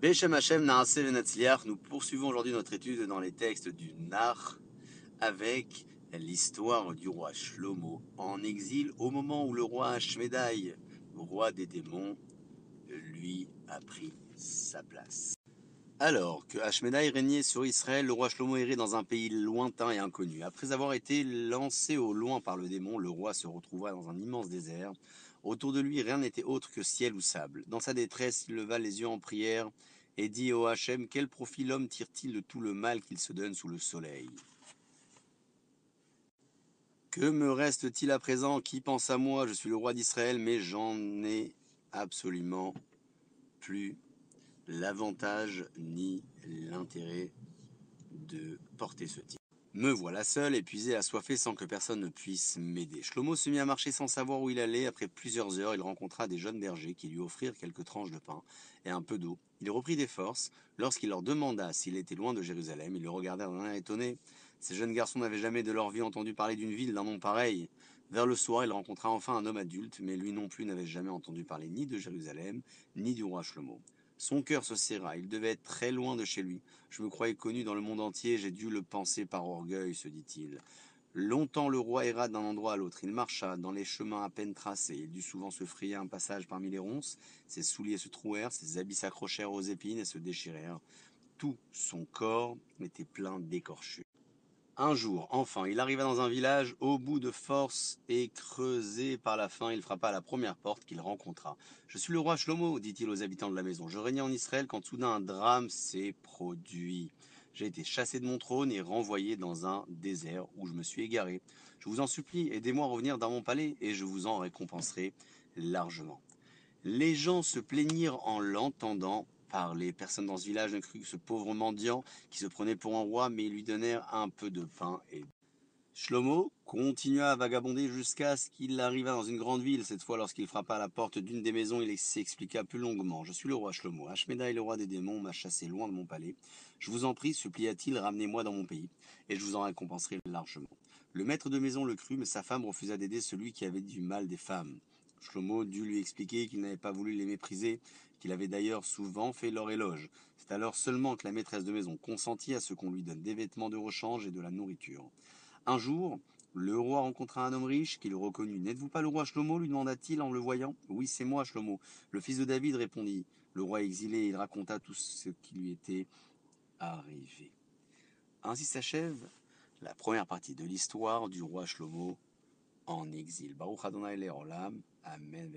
Beshem Hashem Naaseh Venatzliach, nous poursuivons aujourd'hui notre étude dans les textes du Nar avec l'histoire du roi Shlomo en exil au moment où le roi Ashmédaï, roi des démons, lui a pris sa place. Alors que Ashmédaï régnait sur Israël, le roi Shlomo errait dans un pays lointain et inconnu. Après avoir été lancé au loin par le démon, le roi se retrouva dans un immense désert. Autour de lui, rien n'était autre que ciel ou sable. Dans sa détresse, il leva les yeux en prière et dit au Hachem, quel profit l'homme tire-t-il de tout le mal qu'il se donne sous le soleil? Que me reste-t-il à présent? Qui pense à moi? Je suis le roi d'Israël, mais j'en ai absolument plus l'avantage ni l'intérêt de porter ce titre. Me voilà seul, épuisé, assoiffé, sans que personne ne puisse m'aider. Shlomo se mit à marcher sans savoir où il allait. Après plusieurs heures, il rencontra des jeunes bergers qui lui offrirent quelques tranches de pain et un peu d'eau. Il reprit des forces. Lorsqu'il leur demanda s'il était loin de Jérusalem, ils le regardèrent d'un air étonné. Ces jeunes garçons n'avaient jamais de leur vie entendu parler d'une ville d'un nom pareil. Vers le soir, il rencontra enfin un homme adulte, mais lui non plus n'avait jamais entendu parler ni de Jérusalem, ni du roi Shlomo. Son cœur se serra, il devait être très loin de chez lui. Je me croyais connu dans le monde entier, j'ai dû le penser par orgueil, se dit-il. Longtemps le roi erra d'un endroit à l'autre, il marcha dans les chemins à peine tracés, il dut souvent se frayer un passage parmi les ronces, ses souliers se trouèrent, ses habits s'accrochèrent aux épines et se déchirèrent. Tout son corps était plein d'écorchures. Un jour, enfin, il arriva dans un village, au bout de force et creusé par la faim, il frappa à la première porte qu'il rencontra. Je suis le roi Shlomo, dit-il aux habitants de la maison. Je régnais en Israël quand soudain un drame s'est produit. J'ai été chassé de mon trône et renvoyé dans un désert où je me suis égaré. Je vous en supplie, aidez-moi à revenir dans mon palais et je vous en récompenserai largement. Les gens se plaignirent en l'entendant parler. Personne dans ce village ne crut que ce pauvre mendiant qui se prenait pour un roi, mais ils lui donnèrent un peu de pain et Shlomo continua à vagabonder jusqu'à ce qu'il arriva dans une grande ville. Cette fois, lorsqu'il frappa à la porte d'une des maisons, il s'expliqua plus longuement. Je suis le roi Shlomo. Ashmédaï, le roi des démons, m'a chassé loin de mon palais. Je vous en prie, supplia-t-il, ramenez-moi dans mon pays, et je vous en récompenserai largement. Le maître de maison le crut, mais sa femme refusa d'aider celui qui avait du mal des femmes. Shlomo dut lui expliquer qu'il n'avait pas voulu les mépriser, qu'il avait d'ailleurs souvent fait leur éloge. C'est alors seulement que la maîtresse de maison consentit à ce qu'on lui donne des vêtements de rechange et de la nourriture. Un jour, le roi rencontra un homme riche qui le reconnut. N'êtes-vous pas le roi Shlomo lui demanda-t-il en le voyant. Oui, c'est moi, Shlomo, le fils de David, répondit le roi exilé. Il raconta tout ce qui lui était arrivé. Ainsi s'achève la première partie de l'histoire du roi Shlomo en exil. Baruch Adonai Le'olam. Amen.